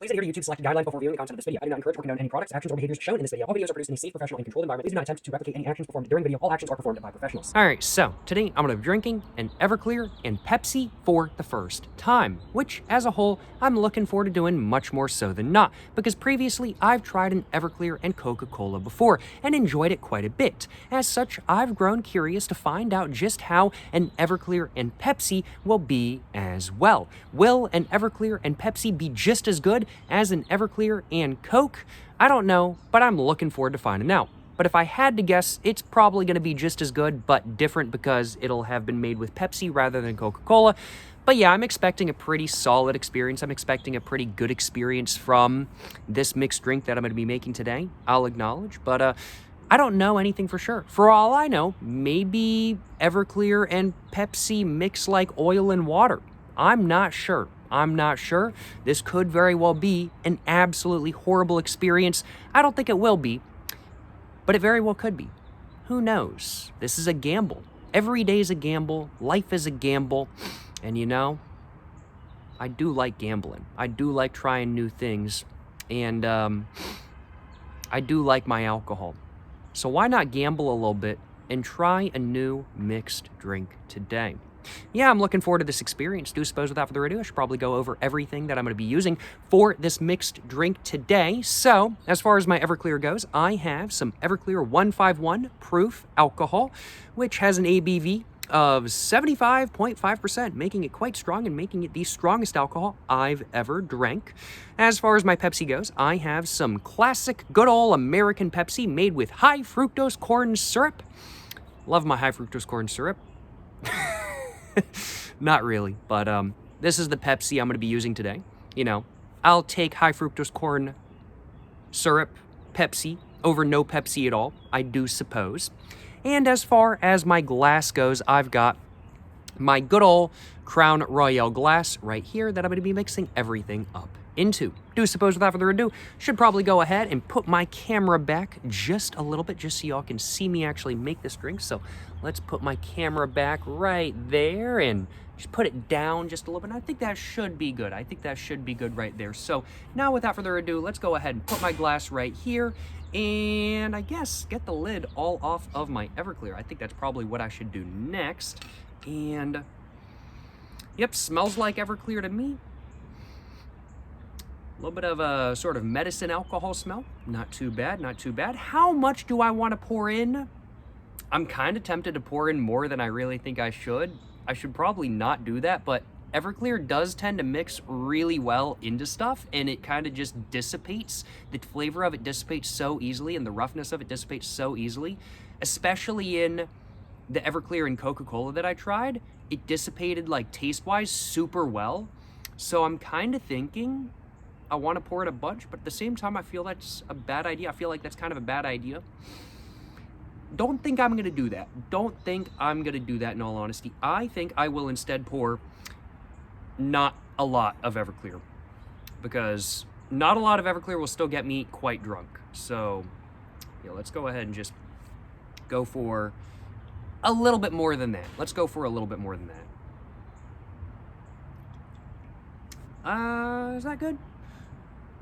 Please adhere to YouTube select guidelines before viewing the content of this video. I do not encourage or condone any products, actions, or behaviors shown in this video. All videos are produced in a safe, professional, and controlled environment. Please do not attempt to replicate any actions performed during the video. All actions are performed by professionals. Alright, so today I'm going to be drinking an Everclear and Pepsi for the first time, which, as a whole, I'm looking forward to doing much more so than not, because previously I've tried an Everclear and Coca-Cola before, and enjoyed it quite a bit. As such, I've grown curious to find out just how an Everclear and Pepsi will be as well. Will an Everclear and Pepsi be just as good as an Everclear and Coke? I don't know, but I'm looking forward to finding out. But if I had to guess, it's probably going to be just as good, but different because it'll have been made with Pepsi rather than Coca-Cola. But yeah, I'm expecting a pretty solid experience. I'm expecting a pretty good experience from this mixed drink that I'm going to be making today, I'll acknowledge. But I don't know anything for sure. For all I know, maybe Everclear and Pepsi mix like oil and water. I'm not sure. This could very well be an absolutely horrible experience. I don't think it will be, but it very well could be. Who knows? This is a gamble. Every day is a gamble. Life is a gamble. And you know, I do like gambling. I do like trying new things. And I do like my alcohol. So why not gamble a little bit and try a new mixed drink today? Yeah, I'm looking forward to this experience. Do suppose without further ado, I should probably go over everything that I'm going to be using for this mixed drink today. So, as far as my Everclear goes, I have some Everclear 151 proof alcohol, which has an ABV of 75.5%, making it quite strong and making it the strongest alcohol I've ever drank. As far as my Pepsi goes, I have some classic good old American Pepsi made with high fructose corn syrup. Love my high fructose corn syrup. Not really, but this is the Pepsi I'm going to be using today. You know, I'll take high fructose corn syrup Pepsi over no Pepsi at all, I do suppose. And as far as my glass goes, I've got my good old Crown Royale glass right here that I'm going to be mixing everything up into. Do suppose without further ado, should probably go ahead and put my camera back just a little bit, just so y'all can see me actually make this drink. So let's put my camera back right there and just put it down just a little bit. And I think that should be good. I think that should be good right there. So now without further ado, let's go ahead and put my glass right here and I guess get the lid all off of my Everclear. I think that's probably what I should do next. And yep, smells like Everclear to me. A little bit of a sort of medicine alcohol smell. Not too bad, not too bad. How much do I want to pour in? I'm kind of tempted to pour in more than I really think I should. I should probably not do that, but Everclear does tend to mix really well into stuff, and it kind of just dissipates. The flavor of it dissipates so easily, and the roughness of it dissipates so easily, especially in the Everclear and Coca-Cola that I tried. It dissipated, like, taste-wise super well. So I'm kind of thinking I want to pour it a bunch, but at the same time, I feel that's a bad idea. I feel like that's kind of a bad idea. Don't think I'm going to do that. Don't think I'm going to do that in all honesty. I think I will instead pour not a lot of Everclear, because not a lot of Everclear will still get me quite drunk. So, yeah, let's go ahead and just go for a little bit more than that. Let's go for a little bit more than that. Is that good?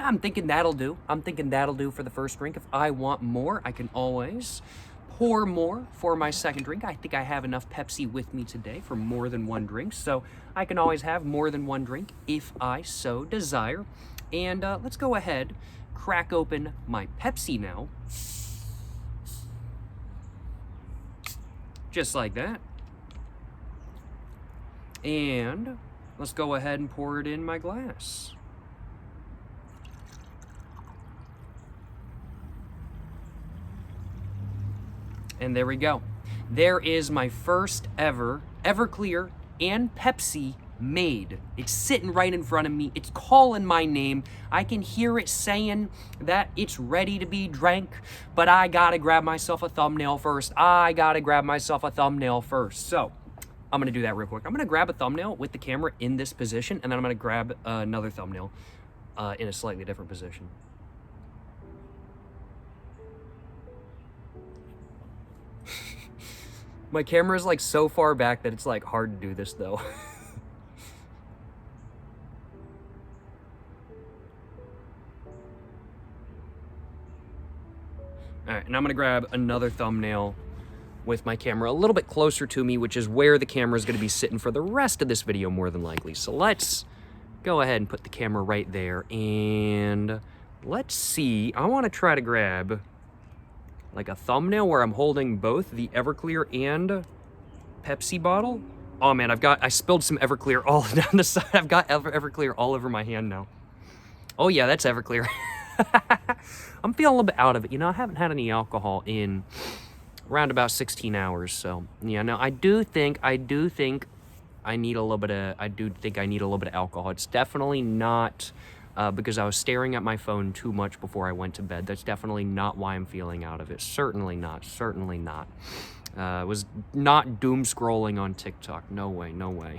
I'm thinking that'll do. I'm thinking that'll do for the first drink. If I want more, I can always pour more for my second drink. I think I have enough Pepsi with me today for more than one drink, so I can always have more than one drink if I so desire. And let's go ahead, crack open my Pepsi now. Just like that. And let's go ahead and pour it in my glass. And there we go. There is my first ever Everclear and Pepsi made. It's sitting right in front of me. It's calling my name. I can hear it saying that it's ready to be drank, but I gotta grab myself a thumbnail first. So I'm gonna do that real quick. I'm gonna grab a thumbnail with the camera in this position, and then I'm gonna grab another thumbnail in a slightly different position. My camera is like so far back that it's like hard to do this though. All right, and I'm gonna grab another thumbnail with my camera a little bit closer to me, which is where the camera is gonna be sitting for the rest of this video more than likely. So let's go ahead and put the camera right there, and let's see. I wanna try to grab like a thumbnail where I'm holding both the Everclear and Pepsi bottle. Oh man, I spilled some Everclear all down the side. I've got Everclear all over my hand now. Oh yeah, that's Everclear. I'm feeling a little bit out of it. You know, I haven't had any alcohol in around about 16 hours. So yeah, no, I do think I need a little bit of alcohol. It's definitely not because I was staring at my phone too much before I went to bed. That's definitely not why I'm feeling out of it. Certainly not. Was not doom scrolling on TikTok. No way, no way.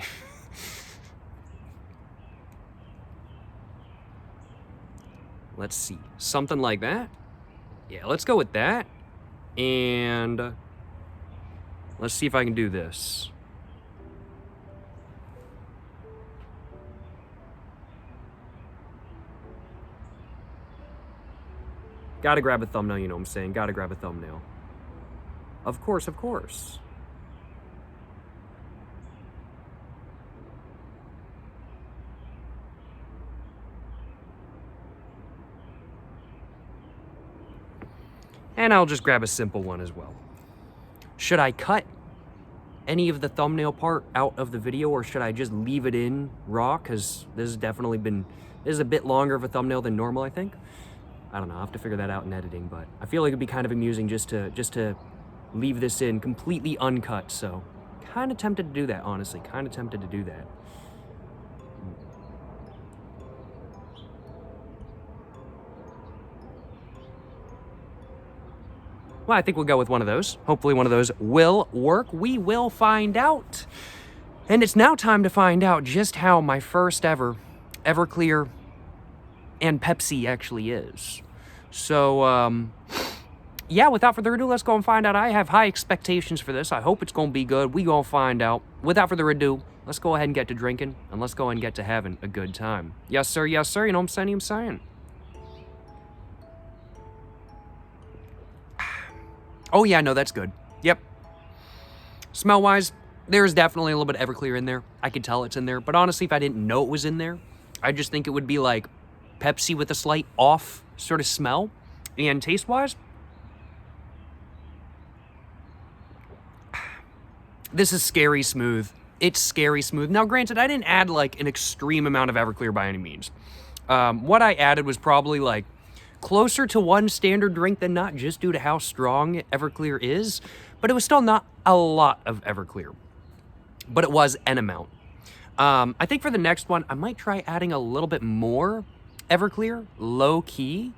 Let's see. Something like that. Yeah, let's go with that. And let's see if I can do this. Gotta grab a thumbnail, you know what I'm saying? Gotta grab a thumbnail. Of course, of course. And I'll just grab a simple one as well. Should I cut any of the thumbnail part out of the video, or should I just leave it in raw? Because this is a bit longer of a thumbnail than normal, I think. I don't know, I'll have to figure that out in editing, but I feel like it'd be kind of amusing just to leave this in completely uncut, so kind of tempted to do that, honestly. Kind of tempted to do that. Well, I think we'll go with one of those. Hopefully one of those will work. We will find out. And it's now time to find out just how my first ever Everclear and Pepsi actually is. So, yeah, without further ado, let's go and find out. I have high expectations for this. I hope it's going to be good. We gonna find out. Without further ado, let's go ahead and get to drinking, and let's go ahead and get to having a good time. Yes, sir, you know what I'm saying? Oh, yeah, no, that's good. Yep. Smell-wise, there's definitely a little bit of Everclear in there. I can tell it's in there, but honestly, if I didn't know it was in there, I just think it would be like Pepsi with a slight off sort of smell. And taste-wise, this is scary smooth. It's scary smooth. Now, granted, I didn't add like an extreme amount of Everclear by any means. What I added was probably like closer to one standard drink than not, just due to how strong Everclear is. But it was still not a lot of Everclear. But it was an amount. I think for the next one, I might try adding a little bit more Everclear, low-key,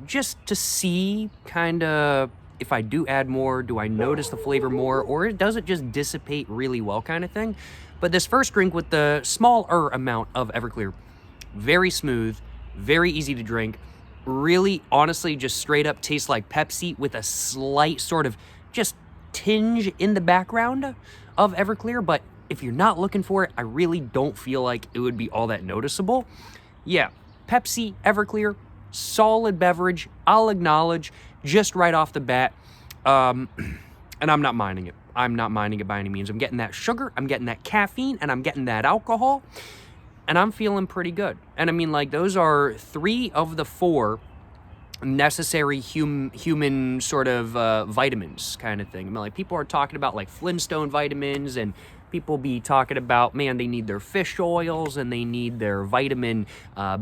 just to see kind of if I do add more, do I notice the flavor more, or does it just dissipate really well kind of thing. But this first drink with the smaller amount of Everclear, very smooth, very easy to drink, really honestly just straight up tastes like Pepsi with a slight sort of just tinge in the background of Everclear. But if you're not looking for it, I really don't feel like it would be all that noticeable. Yeah, Pepsi, Everclear, solid beverage, I'll acknowledge, just right off the bat. And I'm not minding it. I'm not minding it by any means. I'm getting that sugar, I'm getting that caffeine, and I'm getting that alcohol, and I'm feeling pretty good. And I mean, like, those are 3 of the 4 necessary human sort of vitamins kind of thing. I mean, like, people are talking about like Flintstone vitamins, and people be talking about, man, they need their fish oils and they need their vitamin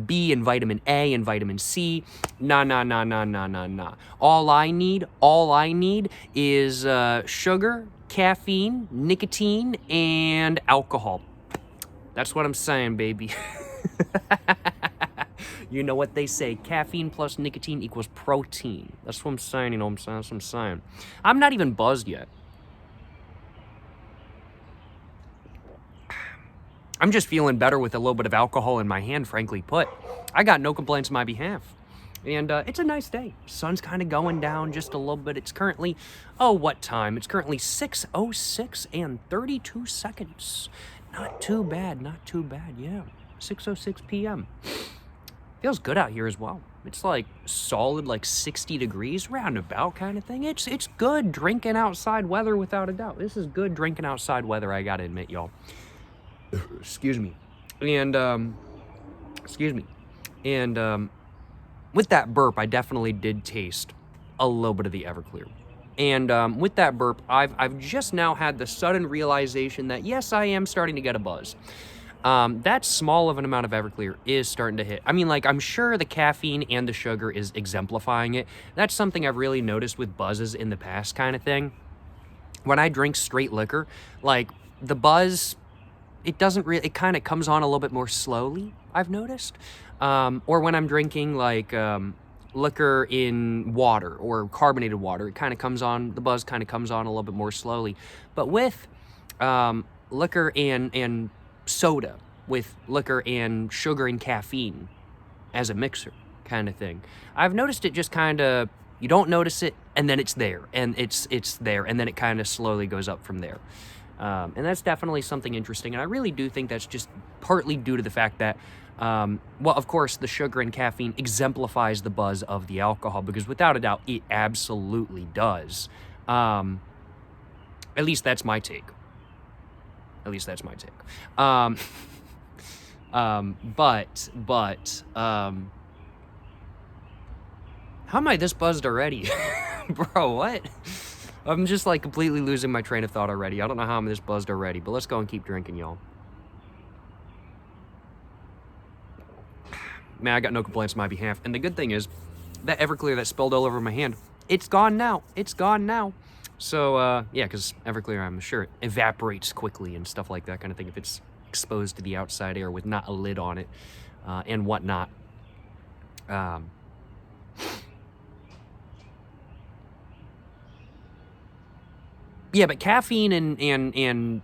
B and vitamin A and vitamin C. Nah. All I need is sugar, caffeine, nicotine, and alcohol. That's what I'm saying, baby. You know what they say, caffeine plus nicotine equals protein. That's what I'm saying, you know what I'm saying? That's what I'm saying. I'm not even buzzed yet. I'm just feeling better with a little bit of alcohol in my hand, frankly put. I got no complaints on my behalf. And it's a nice day. Sun's kind of going down just a little bit. It's currently, what time? It's currently 6:06 and 32 seconds. Not too bad, yeah. 6:06 p.m. Feels good out here as well. It's like solid, like 60 degrees, roundabout kind of thing. It's good drinking outside weather without a doubt. This is good drinking outside weather, I gotta admit, y'all. Excuse me. And, with that burp, I definitely did taste a little bit of the Everclear. And with that burp, I've just now had the sudden realization that, yes, I am starting to get a buzz. That small of an amount of Everclear is starting to hit. I mean, like, I'm sure the caffeine and the sugar is exemplifying it. That's something I've really noticed with buzzes in the past kind of thing. When I drink straight liquor, like, the buzz, it kind of comes on a little bit more slowly, I've noticed. Or when I'm drinking, like, liquor in water or carbonated water, the buzz kind of comes on a little bit more slowly. But with liquor and soda, with liquor and sugar and caffeine as a mixer kind of thing, I've noticed it just kind of, you don't notice it, and then it's there, and it's there, and then it kind of slowly goes up from there. And that's definitely something interesting, and I really do think that's just partly due to the fact that, well, of course, the sugar and caffeine exemplifies the buzz of the alcohol, because without a doubt, it absolutely does. At least that's my take. But how am I this buzzed already? Bro, what? I'm just, like, completely losing my train of thought already. I don't know how I'm this buzzed already, but let's go and keep drinking, y'all. Man, I got no complaints on my behalf. And the good thing is, that Everclear that spilled all over my hand, it's gone now. So, yeah, because Everclear, I'm sure, evaporates quickly and stuff like that kind of thing if it's exposed to the outside air with not a lid on it, and whatnot. Yeah, but caffeine and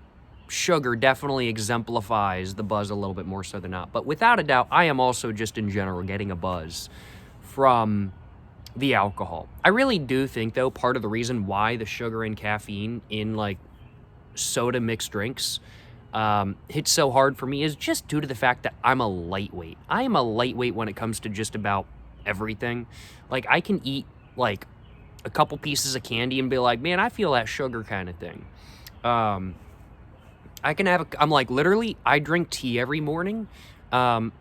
sugar definitely exemplifies the buzz a little bit more so than not. But without a doubt, I am also just in general getting a buzz from the alcohol. I really do think, though, part of the reason why the sugar and caffeine in, like, soda mixed drinks hits so hard for me is just due to the fact that I'm a lightweight. I am a lightweight when it comes to just about everything. Like, I can eat, like, a couple pieces of candy and be like, man, I feel that sugar kind of thing. I can have I'm like, literally, I drink tea every morning. And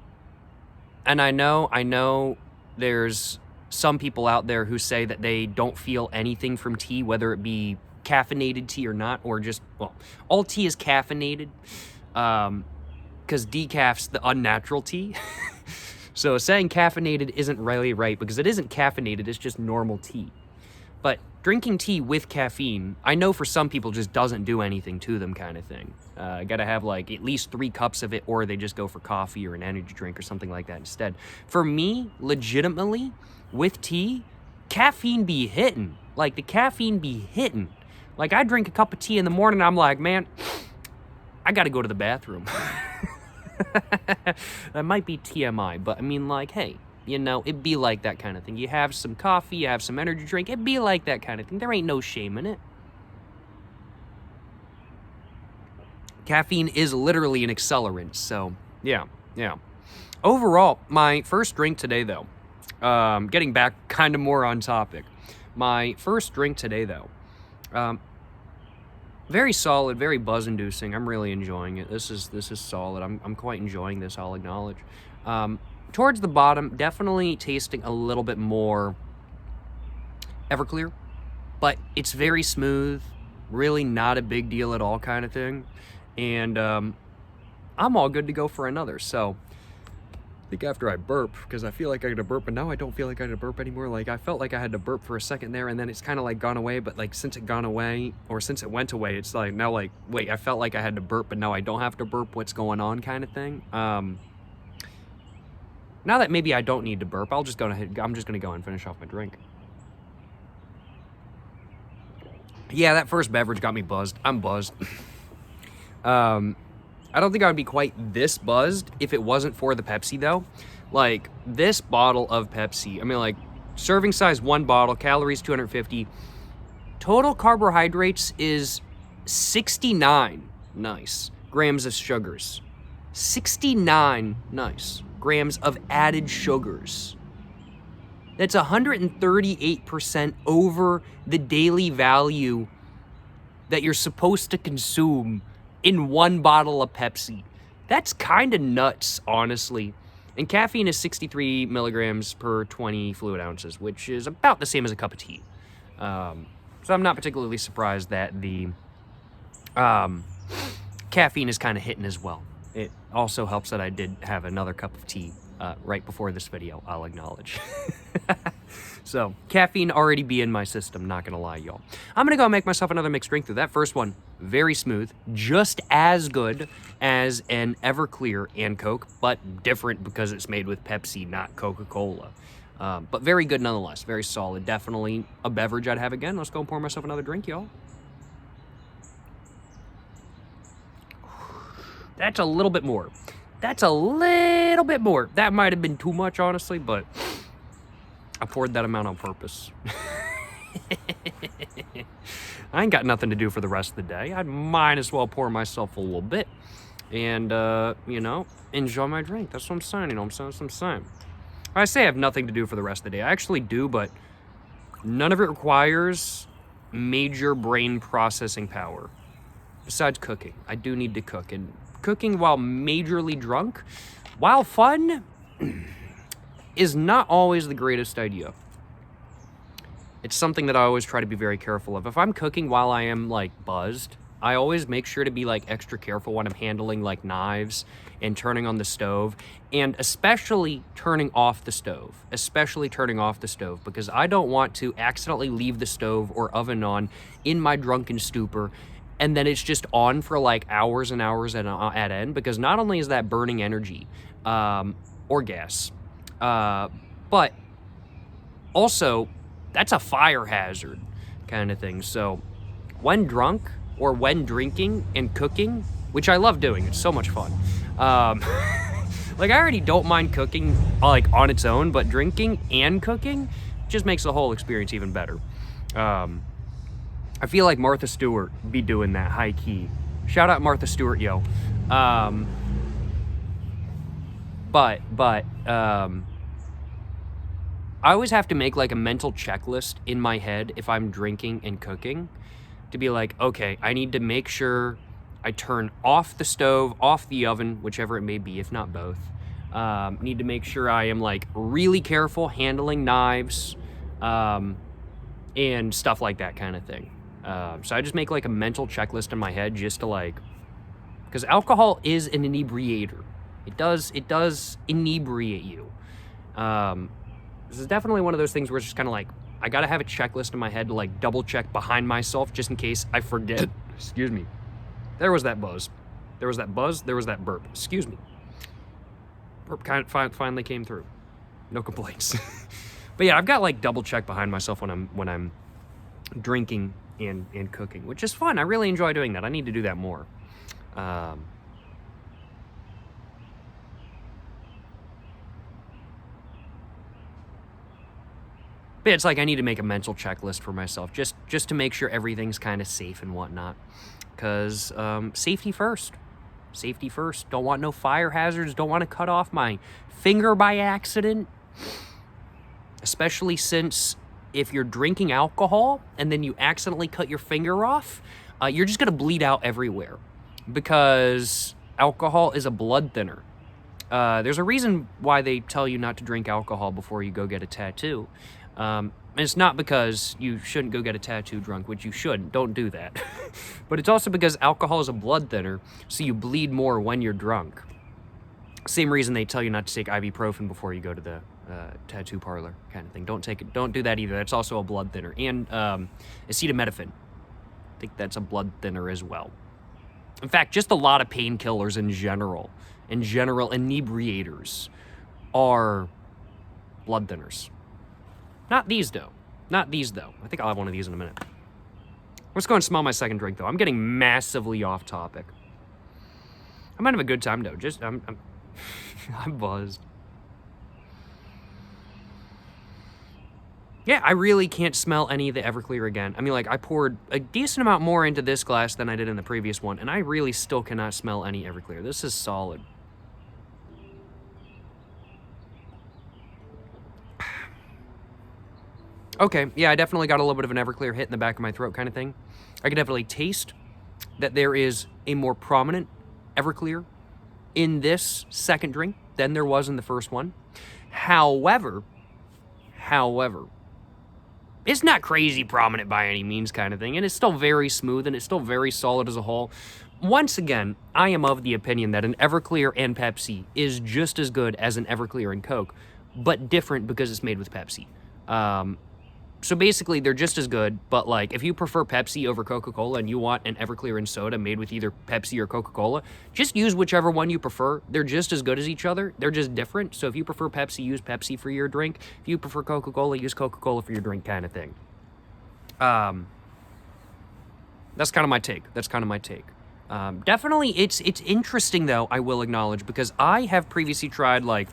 I know there's some people out there who say that they don't feel anything from tea, whether it be caffeinated tea or not, or just, well, all tea is caffeinated, because decaf's the unnatural tea. So saying caffeinated isn't really right, because it isn't caffeinated, it's just normal tea. But drinking tea with caffeine, I know for some people just doesn't do anything to them kind of thing. Gotta have, like, at least 3 cups of it, or they just go for coffee or an energy drink or something like that instead. For me, legitimately, with tea, caffeine be hitting. Like, the caffeine be hitting. Like, I drink a cup of tea in the morning, and I'm like, man, I gotta go to the bathroom. That might be TMI, but I mean, like, hey, you know, it'd be like that kind of thing. You have some coffee, you have some energy drink, it'd be like that kind of thing. There ain't no shame in it. Caffeine is literally an accelerant, so yeah. Overall, my first drink today, though, getting back kind of more on topic, my first drink today, though, very solid, very buzz-inducing. I'm really enjoying it. This is solid. I'm quite enjoying this, I'll acknowledge. Towards the bottom, definitely tasting a little bit more Everclear, but it's very smooth, really not a big deal at all kind of thing. And I'm all good to go for another. So I think after I burp, because I feel like I had to burp, but now I don't feel like I had to burp anymore. Like, I felt like I had to burp for a second there, and then it's kind of like gone away. But, like, since it gone away, or since it went away, it's like now, like, wait, I felt like I had to burp, but now I don't have to burp. What's going on kind of thing. Now that maybe I don't need to burp, I'm just going to go and finish off my drink. Yeah, that first beverage got me buzzed. I'm buzzed. I don't think I would be quite this buzzed if it wasn't for the Pepsi, though. Like, this bottle of Pepsi, I mean, like, serving size 1 bottle, calories 250. Total carbohydrates is 69 grams of sugars. 69 grams grams of added sugars. That's 138% over the daily value that you're supposed to consume in one bottle of Pepsi. That's kind of nuts, honestly. And caffeine is 63 milligrams per 20 fluid ounces, which is about the same as a cup of tea. So I'm not particularly surprised that the caffeine is kind of hitting as well. It also helps that I did have another cup of tea right before this video, I'll acknowledge. So, caffeine already be in my system, not gonna lie, y'all. I'm gonna go make myself another mixed drink through. That first one, very smooth, just as good as an Everclear and Coke, but different because it's made with Pepsi, not Coca-Cola. But very good nonetheless, very solid. Definitely a beverage I'd have again. Let's go and pour myself another drink, y'all. That's a little bit more. That's a little bit more. That might have been too much, honestly, but I poured that amount on purpose. I ain't got nothing to do for the rest of the day. I might as well pour myself a little bit and, you know, enjoy my drink. That's what I'm saying, you know what I'm saying. I say I have nothing to do for the rest of the day. I actually do, but none of it requires major brain processing power. Besides cooking. I do need to cook. And cooking while majorly drunk, while fun, is not always the greatest idea. It's something that I always try to be very careful of. If I'm cooking while I am, like, buzzed, I always make sure to be, like, extra careful when I'm handling, like, knives and turning on the stove, and especially turning off the stove. Because I don't want to accidentally leave the stove or oven on in my drunken stupor, and then it's just on for, like, hours and hours at end, because not only is that burning energy, or gas, but also that's a fire hazard kind of thing. So when drunk or when drinking and cooking, which I love doing, it's so much fun. Like, I already don't mind cooking, like, on its own, but drinking and cooking just makes the whole experience even better. I feel like Martha Stewart be doing that high key. Shout out Martha Stewart, yo. But I always have to make, like, a mental checklist in my head if I'm drinking and cooking to be like, okay, I need to make sure I turn off the stove, off the oven, whichever it may be, if not both. Need to make sure I am, like, really careful handling knives, and stuff like that kind of thing. So I just make, like, a mental checklist in my head just to, like, because alcohol is an inebriator. It does inebriate you. This is definitely one of those things where it's just kind of like, I gotta have a checklist in my head to, like, double check behind myself just in case I forget. Excuse me. There was that buzz. There was that buzz. There was that burp. Excuse me. Burp kind of finally came through. No complaints. But yeah, I've got, like, double check behind myself when I'm drinking and cooking, which is fun. I really enjoy doing that. I need to do that more. But it's like I need to make a mental checklist for myself just to make sure everything's kind of safe and whatnot. Because safety first. Safety first. Don't want no fire hazards. Don't want to cut off my finger by accident. Especially since if you're drinking alcohol and then you accidentally cut your finger off, you're just going to bleed out everywhere. Because alcohol is a blood thinner. There's a reason why they tell you not to drink alcohol before you go get a tattoo. And it's not because you shouldn't go get a tattoo drunk, which you shouldn't. Don't do that. But it's also because alcohol is a blood thinner, so you bleed more when you're drunk. Same reason they tell you not to take ibuprofen before you go to the tattoo parlor kind of thing. Don't do that either. That's also a blood thinner. And acetaminophen. I think that's a blood thinner as well. In fact, just a lot of painkillers in general inebriators are blood thinners. Not these, though. Not these, though. I think I'll have one of these in a minute. Let's go and smell my second drink, though. I'm getting massively off topic. I'm having a good time, though. I'm buzzed. Yeah, I really can't smell any of the Everclear again. I mean, like, I poured a decent amount more into this glass than I did in the previous one, and I really still cannot smell any Everclear. This is solid. Okay, yeah, I definitely got a little bit of an Everclear hit in the back of my throat kind of thing. I can definitely taste that there is a more prominent Everclear in this second drink than there was in the first one. However, it's not crazy prominent by any means kind of thing, and it's still very smooth, and it's still very solid as a whole. Once again, I am of the opinion that an Everclear and Pepsi is just as good as an Everclear and Coke, but different because it's made with Pepsi. So basically, they're just as good, but like, if you prefer Pepsi over Coca-Cola and you want an Everclear and soda made with either Pepsi or Coca-Cola, just use whichever one you prefer. They're just as good as each other. They're just different. So if you prefer Pepsi, use Pepsi for your drink. If you prefer Coca-Cola, use Coca-Cola for your drink kind of thing. That's kind of my take. Definitely, it's interesting, though, I will acknowledge, because I have previously tried, like,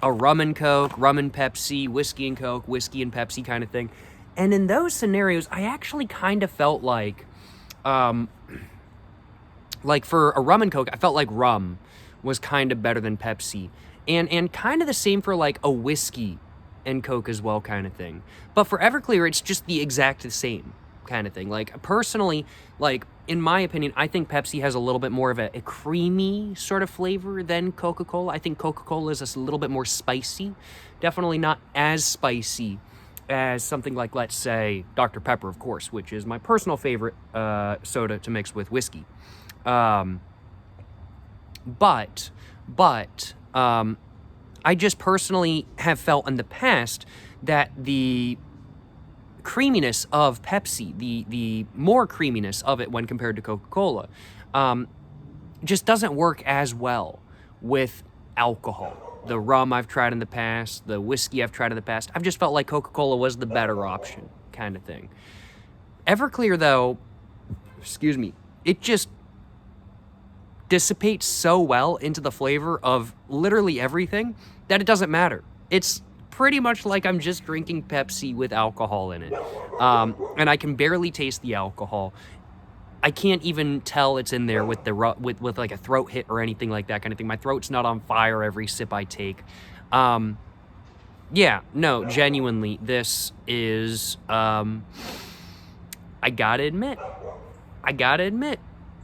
a rum and Coke, rum and Pepsi, whiskey and Coke, whiskey and Pepsi kind of thing. And in those scenarios, I actually kind of felt like for a rum and Coke, I felt like rum was kind of better than Pepsi. And kind of the same for, like, a whiskey and Coke as well kind of thing. But for Everclear, it's just the exact same kind of thing. Like, personally, like, in my opinion, I think Pepsi has a little bit more of a creamy sort of flavor than Coca-Cola. I think Coca-Cola is a little bit more spicy. Definitely not as spicy as something like, let's say, Dr. Pepper, of course, which is my personal favorite soda to mix with whiskey. But I just personally have felt in the past that the creaminess of Pepsi, the more creaminess of it when compared to Coca-Cola, just doesn't work as well with alcohol. The rum I've tried in the past, the whiskey I've tried in the past, I've just felt like Coca-Cola was the better option kind of thing. Everclear, though, it just dissipates so well into the flavor of literally everything that it doesn't matter. It's pretty much like I'm just drinking Pepsi with alcohol in it. And I can barely taste the alcohol. I can't even tell it's in there with with like a throat hit or anything like that kind of thing. My throat's not on fire every sip I take. Yeah, no, genuinely, this is, I gotta admit,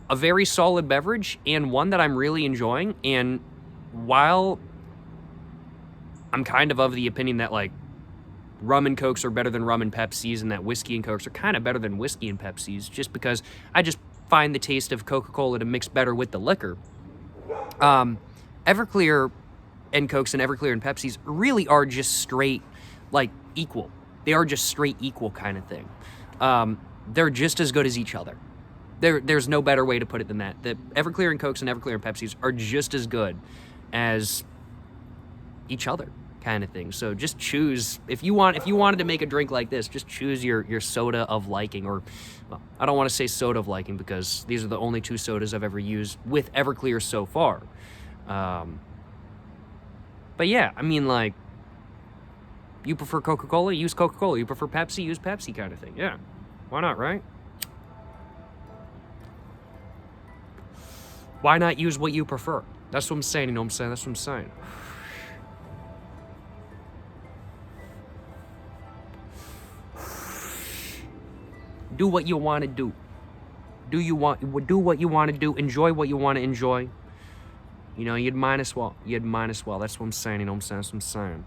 a very solid beverage, and one that I'm really enjoying. And while I'm kind of the opinion that, like, rum and Cokes are better than rum and Pepsis, and that whiskey and Cokes are kind of better than whiskey and Pepsis, just because I just find the taste of Coca-Cola to mix better with the liquor. Everclear and Cokes and Everclear and Pepsis really are just straight, like, equal. They are just straight equal kind of thing. They're just as good as each other. There's no better way to put it than that. The Everclear and Cokes and Everclear and Pepsis are just as good as each other kind of thing. So just choose, if you wanted to make a drink like this, just choose your soda of liking, or, well, I don't want to say soda of liking because these are the only two sodas I've ever used with Everclear so far. But yeah, I mean, like, you prefer Coca-Cola, use Coca-Cola. You prefer Pepsi, use Pepsi kind of thing. Yeah, why not, right? Why not use what you prefer? That's what I'm saying, you know what I'm saying? That's what I'm saying. Do what you want to do. Do what you want to do. Enjoy what you want to enjoy. You know, you'd might as well. That's what I'm saying, you know what I'm saying? That's what I'm saying.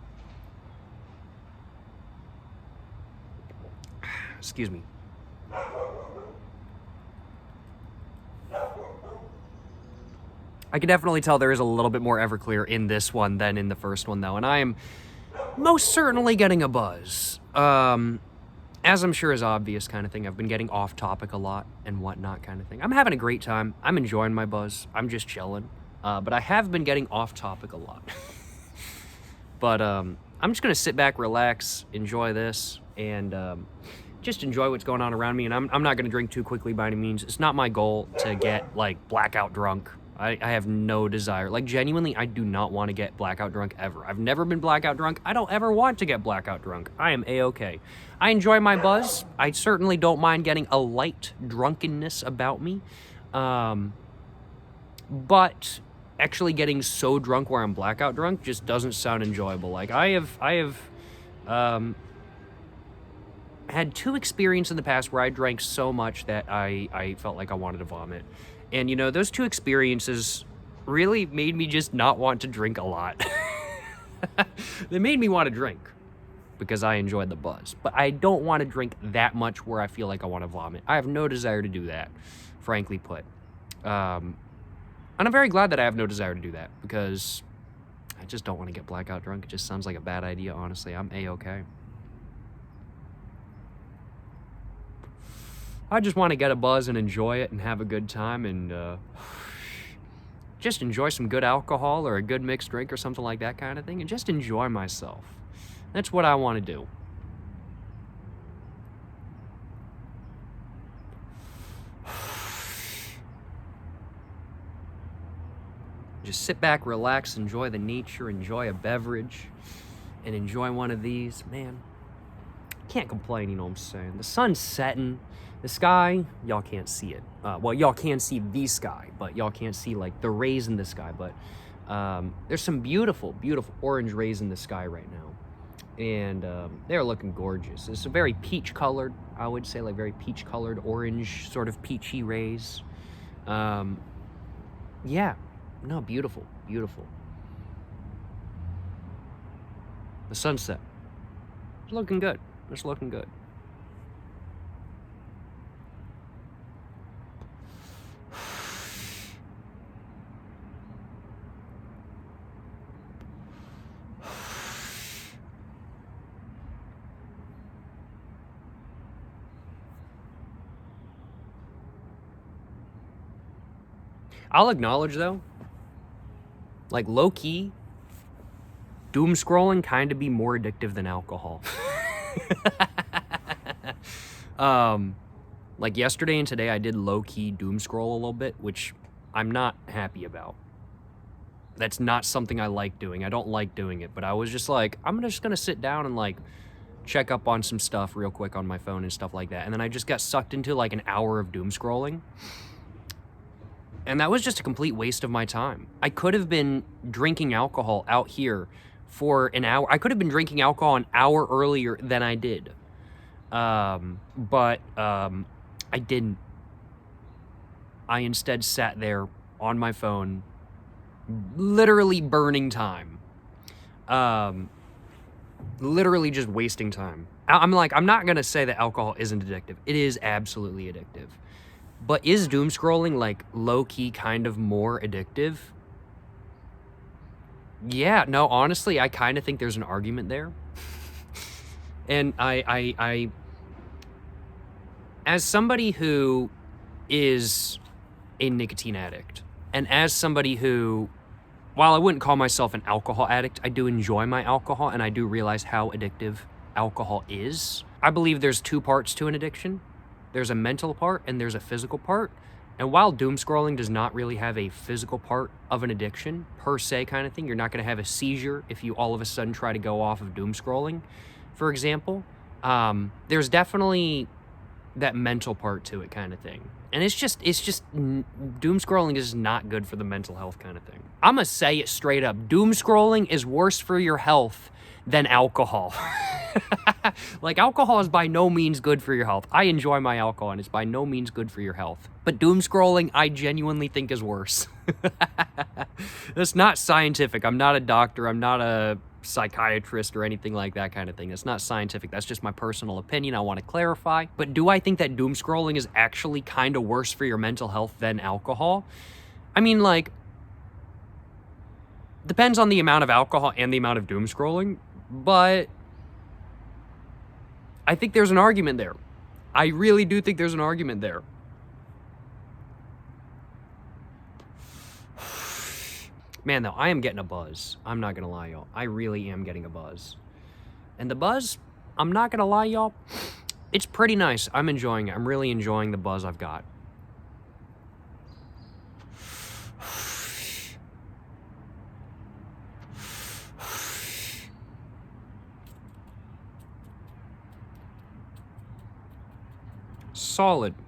Excuse me. I can definitely tell there is a little bit more Everclear in this one than in the first one, though, and I am most certainly getting a buzz. As I'm sure is obvious kind of thing. I've been getting off topic a lot and whatnot kind of thing. I'm having a great time. I'm enjoying my buzz. I'm just chilling. But I have been getting off topic a lot. But I'm just going to sit back, relax, enjoy this, and just enjoy what's going on around me. And I'm not going to drink too quickly by any means. It's not my goal to get, like, blackout drunk. I have no desire. Like, genuinely, I do not want to get blackout drunk ever. I've never been blackout drunk. I don't ever want to get blackout drunk. I am A-okay. I enjoy my buzz. I certainly don't mind getting a light drunkenness about me. But actually getting so drunk where I'm blackout drunk just doesn't sound enjoyable. Like, I have had 2 experiences in the past where I drank so much that I felt like I wanted to vomit. And, you know, those 2 experiences really made me just not want to drink a lot. They made me want to drink because I enjoyed the buzz. But I don't want to drink that much where I feel like I want to vomit. I have no desire to do that, frankly put. And I'm very glad that I have no desire to do that because I just don't want to get blackout drunk. It just sounds like a bad idea, honestly. I'm A-okay. I just want to get a buzz and enjoy it and have a good time and just enjoy some good alcohol or a good mixed drink or something like that kind of thing and just enjoy myself. That's what I want to do. Just sit back, relax, enjoy the nature, enjoy a beverage, and enjoy one of these. Man, can't complain, you know what I'm saying? The sun's setting. The sky, y'all can't see it. Well, y'all can see the sky, but y'all can't see, like, the rays in the sky. But there's some beautiful, beautiful orange rays in the sky right now. And they're looking gorgeous. It's a very peach-colored, I would say, like, very peach-colored, orange, sort of peachy rays. Yeah. No, beautiful, beautiful. The sunset. It's looking good. It's looking good. I'll acknowledge, though, like, low-key, doom scrolling kind of be more addictive than alcohol. Like, yesterday and today, I did low-key doom scroll a little bit, which I'm not happy about. That's not something I like doing. I don't like doing it, but I was just like, I'm just gonna sit down and, like, check up on some stuff real quick on my phone and stuff like that. And then I just got sucked into, like, an hour of doom scrolling. And that was just a complete waste of my time. I could have been drinking alcohol out here for an hour. I could have been drinking alcohol an hour earlier than I did. But I didn't. I instead sat there on my phone, literally burning time. Literally just wasting time. I'm not going to say that alcohol isn't addictive. It is absolutely addictive. But is doom scrolling, like, low-key kind of more addictive? Yeah, no, honestly, I kind of think there's an argument there. And I as somebody who is a nicotine addict, and as somebody who, while I wouldn't call myself an alcohol addict, I do enjoy my alcohol, and I do realize how addictive alcohol is. I believe there's 2 parts to an addiction. There's a mental part and there's a physical part. And while doom scrolling does not really have a physical part of an addiction, per se kind of thing, you're not going to have a seizure if you all of a sudden try to go off of doom scrolling, for example. There's definitely that mental part to it kind of thing. And it's just doom scrolling is not good for the mental health kind of thing. I'm going to say it straight up. Doom scrolling is worse for your health than alcohol. Like, alcohol is by no means good for your health. I enjoy my alcohol, and it's by no means good for your health. But doom scrolling, I genuinely think is worse. That's not scientific. I'm not a doctor. I'm not a psychiatrist or anything like that kind of thing. It's not scientific. That's just my personal opinion. I want to clarify. But do I think that doom scrolling is actually kind of worse for your mental health than alcohol? I mean, like, depends on the amount of alcohol and the amount of doom scrolling, but I think there's an argument there. I really do think there's an argument there. Man, though, I am getting a buzz. I'm not gonna lie, y'all. I really am getting a buzz. And the buzz, I'm not gonna lie, y'all, it's pretty nice. I'm enjoying it. I'm really enjoying the buzz I've got.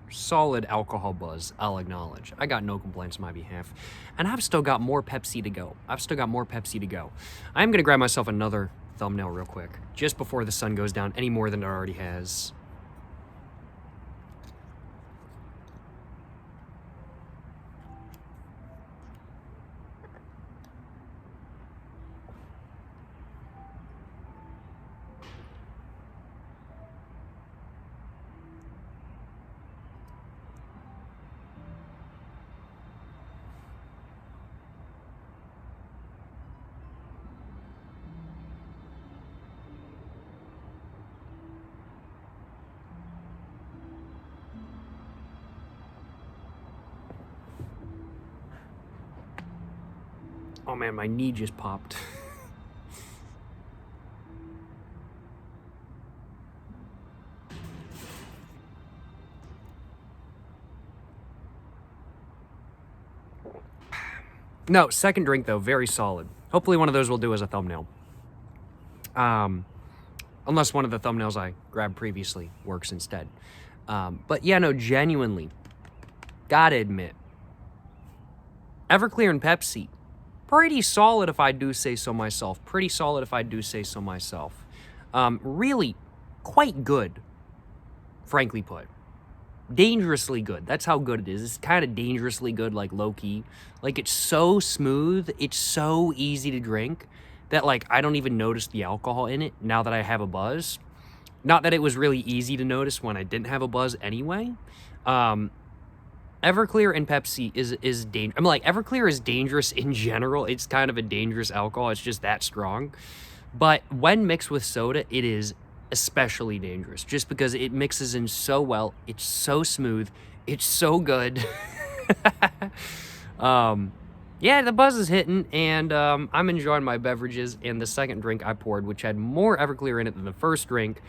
Solid alcohol buzz, I'll acknowledge. I got no complaints on my behalf. And I've still got more Pepsi to go. I'm gonna grab myself another thumbnail real quick, just before the sun goes down any more than it already has. Oh man, my knee just popped. No, second drink though, very solid. Hopefully one of those will do as a thumbnail. Unless one of the thumbnails I grabbed previously works instead. But yeah, no, genuinely, gotta admit, Everclear and Pepsi, pretty solid if I do say so myself. Pretty solid if I do say so myself. Really quite good, frankly put. Dangerously good. That's how good it is. It's kind of dangerously good, like low-key. Like, it's so smooth, it's so easy to drink that, like, I don't even notice the alcohol in it now that I have a buzz. Not that it was really easy to notice when I didn't have a buzz anyway. Everclear and Pepsi is dangerous. I mean, like, Everclear is dangerous in general. It's kind of a dangerous alcohol. It's just that strong. But when mixed with soda, it is especially dangerous just because it mixes in so well. It's so smooth. It's so good. Yeah, the buzz is hitting, and I'm enjoying my beverages. And the second drink I poured, which had more Everclear in it than the first drink,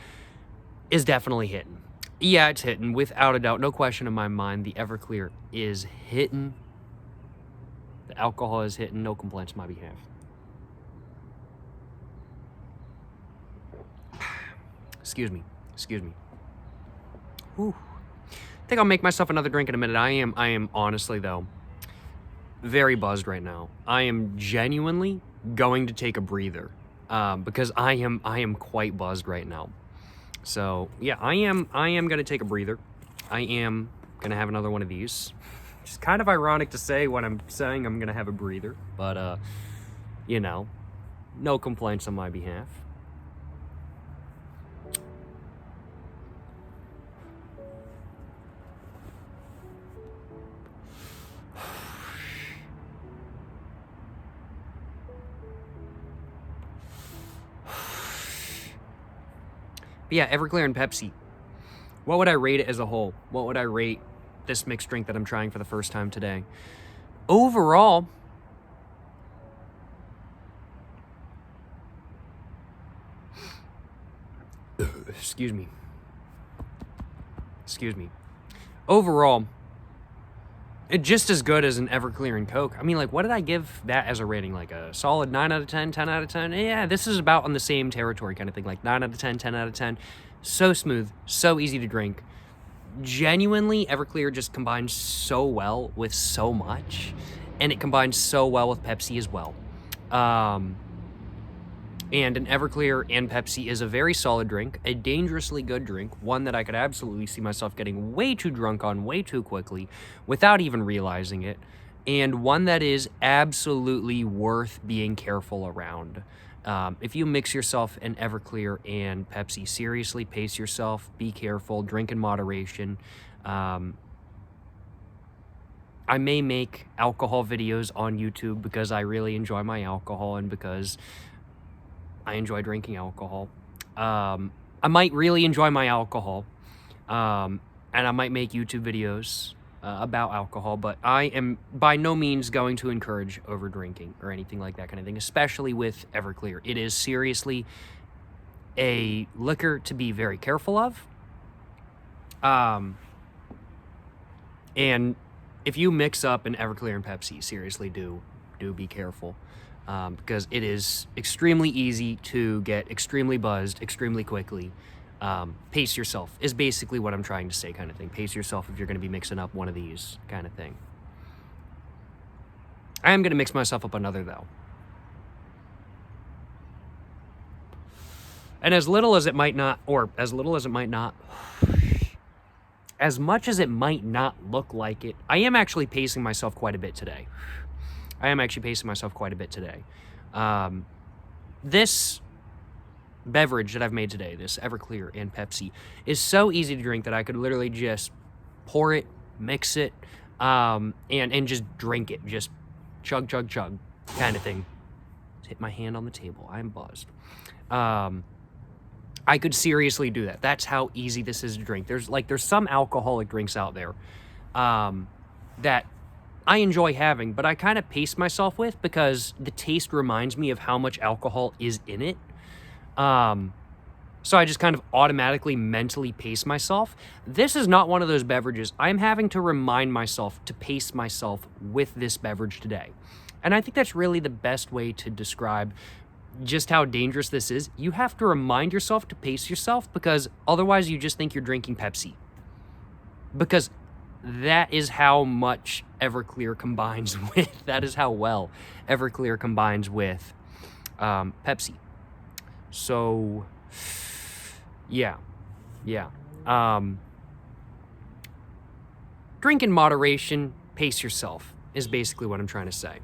is definitely hitting. Yeah, it's hitting, without a doubt. No question in my mind. The Everclear is hitting. The alcohol is hitting. No complaints on my behalf. Excuse me. Whew. I think I'll make myself another drink in a minute. I am honestly, though, very buzzed right now. I am genuinely going to take a breather because I am quite buzzed right now. So yeah, I am gonna take a breather. I am gonna have another one of these. It's kind of ironic to say when I'm saying I'm gonna have a breather, but you know, no complaints on my behalf. But yeah, Everclear and Pepsi. What would I rate it as a whole? What would I rate this mixed drink that I'm trying for the first time today? Overall, excuse me. Overall, it's just as good as an Everclear and Coke. I mean, like, what did I give that as a rating? Like a solid 9 out of 10, 10 out of 10? Yeah, this is about on the same territory kind of thing. Like 9 out of 10, 10 out of 10. So smooth, so easy to drink. Genuinely, Everclear just combines so well with so much. And it combines so well with Pepsi as well. And an Everclear and Pepsi is a very solid drink, a dangerously good drink, one that I could absolutely see myself getting way too drunk on way too quickly without even realizing it, and one that is absolutely worth being careful around. If you mix yourself an Everclear and Pepsi, seriously, pace yourself, be careful, drink in moderation. I may make alcohol videos on YouTube because I really enjoy my alcohol and because I enjoy drinking alcohol. I might really enjoy my alcohol, and I might make YouTube videos about alcohol, but I am by no means going to encourage over drinking or anything like that kind of thing, especially with Everclear. It is seriously a liquor to be very careful of. And if you mix up an Everclear and Pepsi, seriously do be careful. Because it is extremely easy to get extremely buzzed extremely quickly. Pace yourself is basically what I'm trying to say kind of thing. Pace yourself if you're going to be mixing up one of these kind of thing. I am going to mix myself up another, though. And as little as it might not, or as little as it might not, as much as it might not look like it, I am actually pacing myself quite a bit today. This beverage that I've made today, this Everclear and Pepsi, is so easy to drink that I could literally just pour it, mix it, and just drink it. Just chug, chug, chug kind of thing. Hit my hand on the table. I'm buzzed. I could seriously do that. That's how easy this is to drink. There's some alcoholic drinks out there that I enjoy having, but I kind of pace myself with because the taste reminds me of how much alcohol is in it. So I just kind of automatically mentally pace myself. This is not one of those beverages. I'm having to remind myself to pace myself with this beverage today. And I think that's really the best way to describe just how dangerous this is. You have to remind yourself to pace yourself because otherwise you just think you're drinking Pepsi. Because that is how much Everclear combines with, that is how well Everclear combines with Pepsi. So, yeah. Drink in moderation, pace yourself, is basically what I'm trying to say.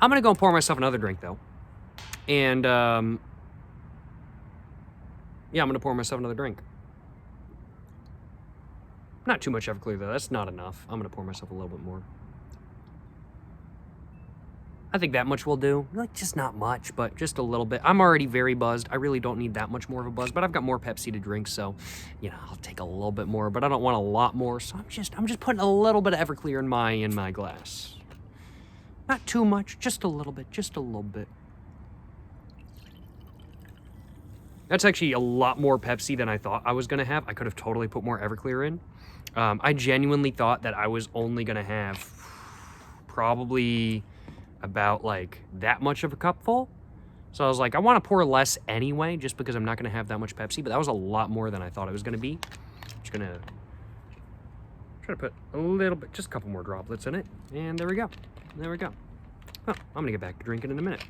I'm gonna go and pour myself another drink, though. And, I'm gonna pour myself another drink. Not too much Everclear, though. That's not enough. I'm gonna pour myself a little bit more. I think that much will do. Like, just not much, but just a little bit. I'm already very buzzed. I really don't need that much more of a buzz, but I've got more Pepsi to drink, so, I'll take a little bit more, but I don't want a lot more, so I'm just putting a little bit of Everclear in my glass. Not too much, just a little bit, That's actually a lot more Pepsi than I thought I was gonna have. I could have totally put more Everclear in. I genuinely thought that I was only gonna have probably about like that much of a cup full. So I was like, I want to pour less anyway, just because I'm not going to have that much Pepsi, but that was a lot more than I thought it was going to be. Just going to try to put a little bit, just a couple more droplets in it. And there we go. Oh, I'm going to get back to drinking in a minute.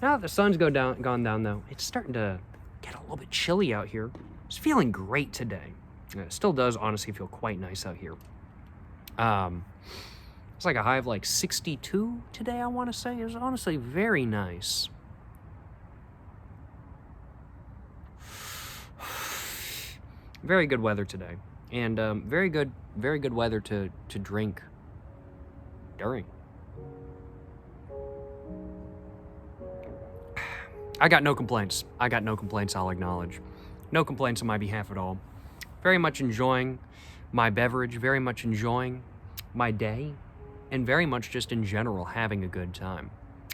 Now that the sun's gone down though, it's starting to get a little bit chilly out here. It's feeling great today. It still does honestly feel quite nice out here. It's like a high of like 62 today, I want to say. It was honestly very nice. Very good weather today. And very good weather to drink during. I got no complaints. I'll acknowledge. No complaints on my behalf at all. Very much enjoying my beverage, very much enjoying my day, and very much just in general having a good time.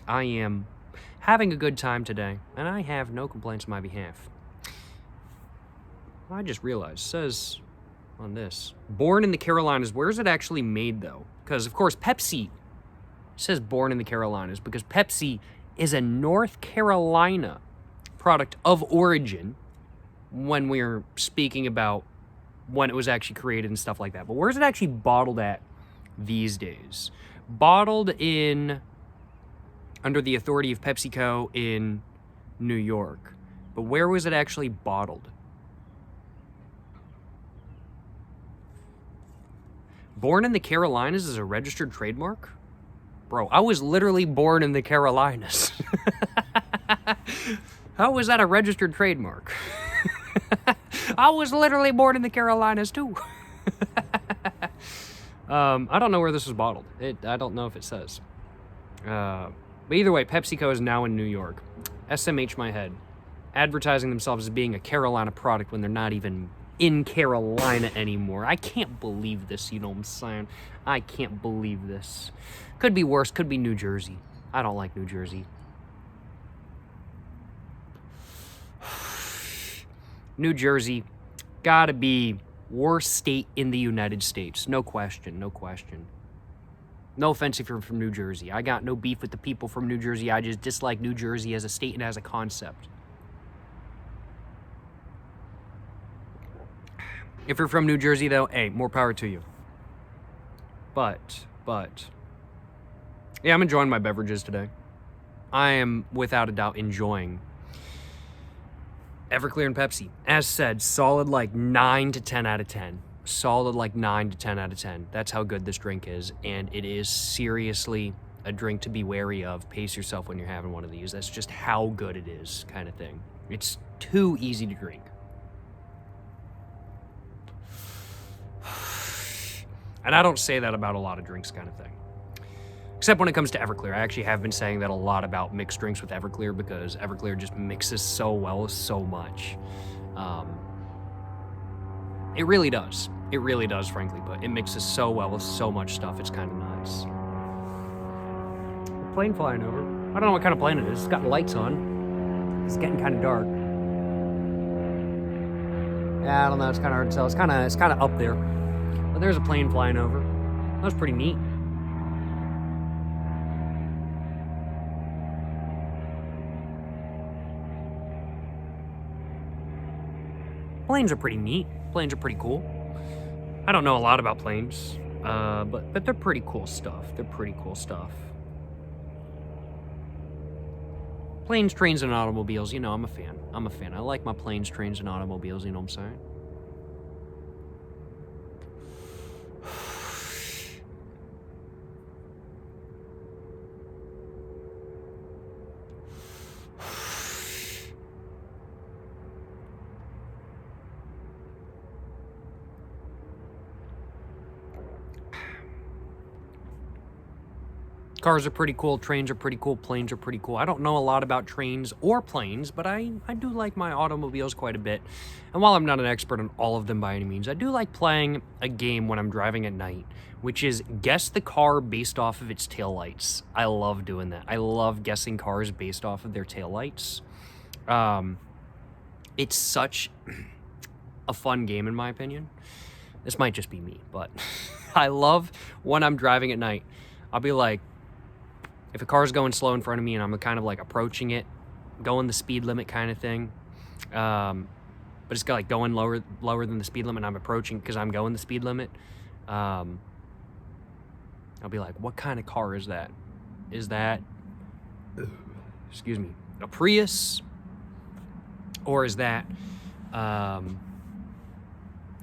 I am having a good time today, and I have no complaints on my behalf. I just realized, it says on this, born in the Carolinas. Where is it actually made, though? Because, of course, Pepsi says born in the Carolinas, because Pepsi is a North Carolina product of origin when we're speaking about when it was actually created and stuff like that. But where is it actually bottled at these days? Bottled in under the authority of PepsiCo in New York. But where was it actually bottled? Born in the Carolinas is a registered trademark? Bro, I was literally born in the Carolinas. How was that a registered trademark? I was literally born in the Carolinas too. I don't know where this was bottled. I don't know if it says. But either way, PepsiCo is now in New York. SMH my head. Advertising themselves as being a Carolina product when they're not even in Carolina anymore. I can't believe this, you know what I'm saying? I can't believe this. Could be worse, could be New Jersey. I don't like New Jersey. New Jersey, gotta be worst state in the United States. No question. No offense if you're from New Jersey. I got no beef with the people from New Jersey. I just dislike New Jersey as a state and as a concept. If you're from New Jersey, though, hey, more power to you. But, yeah, I'm enjoying my beverages today. I am, without a doubt, enjoying Everclear and Pepsi. As said, solid like 9 to 10 out of 10. Solid like 9 to 10 out of 10. That's how good this drink is, and it is seriously a drink to be wary of. Pace yourself when you're having one of these. That's just how good it is, kind of thing. It's too easy to drink. And I don't say that about a lot of drinks, kind of thing. Except when it comes to Everclear. I actually have been saying that a lot about mixed drinks with Everclear because Everclear just mixes so well so much. It really does. It really does, frankly, but it mixes so well with so much stuff. It's kind of nice. plane flying over. I don't know what kind of plane it is. It's got lights on. It's getting kind of dark. Yeah, I don't know. It's kind of hard to tell. It's kind of up there. But there's a plane flying over. That was pretty neat. Planes are pretty neat. Planes are pretty cool. I don't know a lot about planes, but they're pretty cool stuff. They're pretty cool stuff. Planes, trains, and automobiles, you know, I'm a fan. I'm a fan. I like my planes, trains, and automobiles, you know what I'm saying? Cars are pretty cool, trains are pretty cool, planes are pretty cool. I don't know a lot about trains or planes, but I do like my automobiles quite a bit. And while I'm not an expert on all of them by any means, I do like playing a game when I'm driving at night, which is guess the car based off of its taillights. I love doing that. I love guessing cars based off of their taillights. It's such a fun game in my opinion. This might just be me, but I love when I'm driving at night. I'll be like, if a car's going slow in front of me and I'm kind of like approaching it, going the speed limit kind of thing, but it's got like going lower than the speed limit and I'm approaching because I'm going the speed limit, I'll be like, what kind of car is that? Is that, excuse me, a Prius? Or is that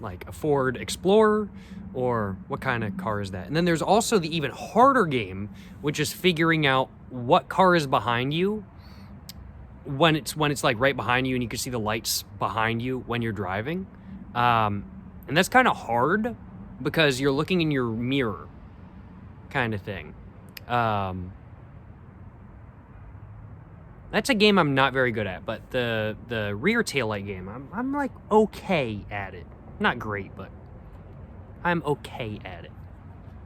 like a Ford Explorer? Or what kind of car is that? And then there's also the even harder game, which is figuring out what car is behind you when it's like right behind you and you can see the lights behind you when you're driving. And that's kind of hard because you're looking in your mirror kind of thing. That's a game I'm not very good at, but the rear taillight game, I'm like okay at it. Not great, but I'm okay at it.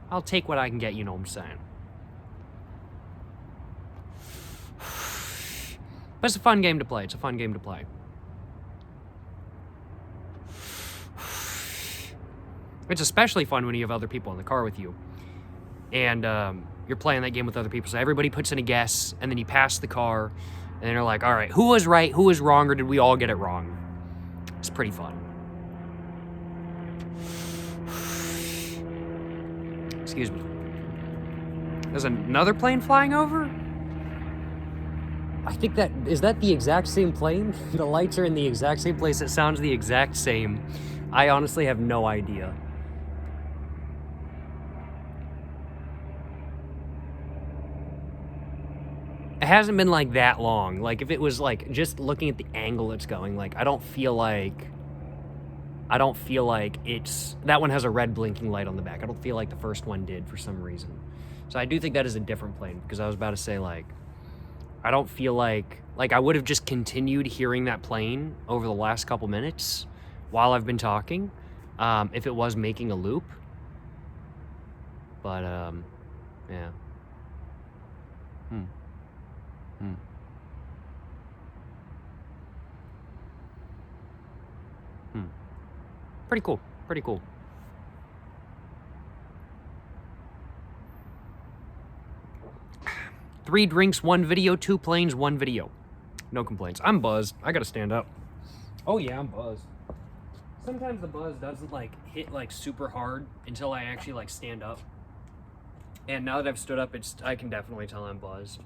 I'll take what I can get, you know what I'm saying. But it's a fun game to play. It's a fun game to play. It's especially fun when you have other people in the car with you. And you're playing that game with other people. So everybody puts in a guess, and then you pass the car, and then you're like, all right, who was right, who was wrong, or did we all get it wrong? It's pretty fun. Excuse me. There's another plane flying over? I think is that the exact same plane? The lights are in the exact same place. It sounds the exact same. I honestly have no idea. It hasn't been like that long. Like if it was like just looking at the angle it's going, like I don't feel like it's, that one has a red blinking light on the back. I don't feel like the first one did for some reason. So I do think that is a different plane, because I was about to say, like, I don't feel like I would have just continued hearing that plane over the last couple minutes while I've been talking, if it was making a loop. But, yeah. Pretty cool. Pretty cool. Three drinks, one video, two planes, one video. No complaints. I'm buzzed. I gotta stand up. Oh yeah, I'm buzzed. Sometimes the buzz doesn't like hit like super hard until I actually like stand up. And now that I've stood up, I can definitely tell I'm buzzed.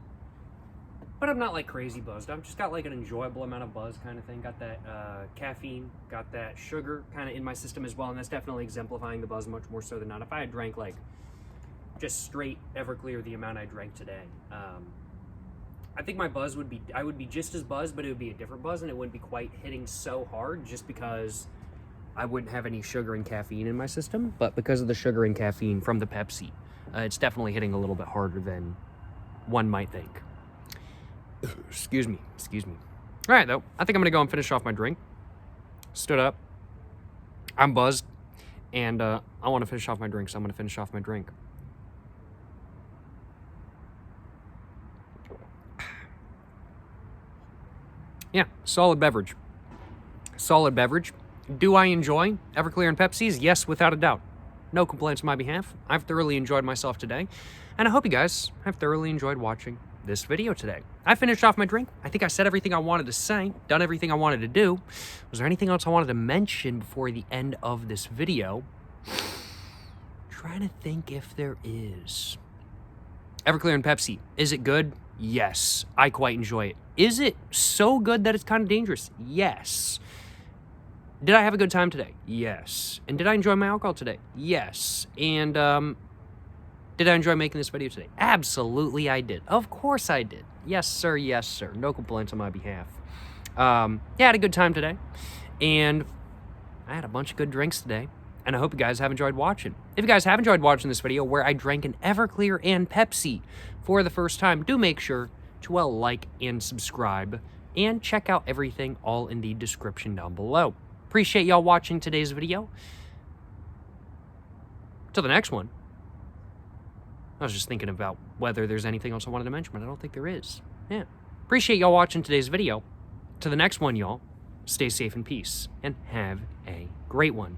But I'm not like crazy buzzed. I've just got like an enjoyable amount of buzz kind of thing. Got that caffeine, got that sugar kind of in my system as well. And that's definitely exemplifying the buzz much more so than not. If I had drank like just straight Everclear the amount I drank today, I think my buzz would be, I would be just as buzzed, but it would be a different buzz and it wouldn't be quite hitting so hard just because I wouldn't have any sugar and caffeine in my system. But because of the sugar and caffeine from the Pepsi, it's definitely hitting a little bit harder than one might think. Excuse me. All right, though. I think I'm going to go and finish off my drink. Stood up. I'm buzzed. And I want to finish off my drink, so I'm going to finish off my drink. Yeah, solid beverage. Solid beverage. Do I enjoy Everclear and Pepsi's? Yes, without a doubt. No complaints on my behalf. I've thoroughly enjoyed myself today, and I hope you guys have thoroughly enjoyed watching this video today. I finished off my drink. I think I said everything I wanted to say, done everything I wanted to do. Was there anything else I wanted to mention before the end of this video? Trying to think if there is. Everclear and Pepsi, is it good? Yes, I quite enjoy it. Is it so good that it's kind of dangerous? Yes. Did I have a good time today? Yes. And did I enjoy my alcohol today? Yes. And did I enjoy making this video today? Absolutely I did. Of course I did. Yes, sir. Yes, sir. No complaints on my behalf. Yeah, I had a good time today. And I had a bunch of good drinks today. And I hope you guys have enjoyed watching. If you guys have enjoyed watching this video where I drank an Everclear and Pepsi for the first time, do make sure to like and subscribe. And check out everything all in the description down below. Appreciate y'all watching today's video. Till the next one. I was just thinking about whether there's anything else I wanted to mention, but I don't think there is. Yeah. Appreciate y'all watching today's video. To the next one, y'all. Stay safe and peace. And have a great one.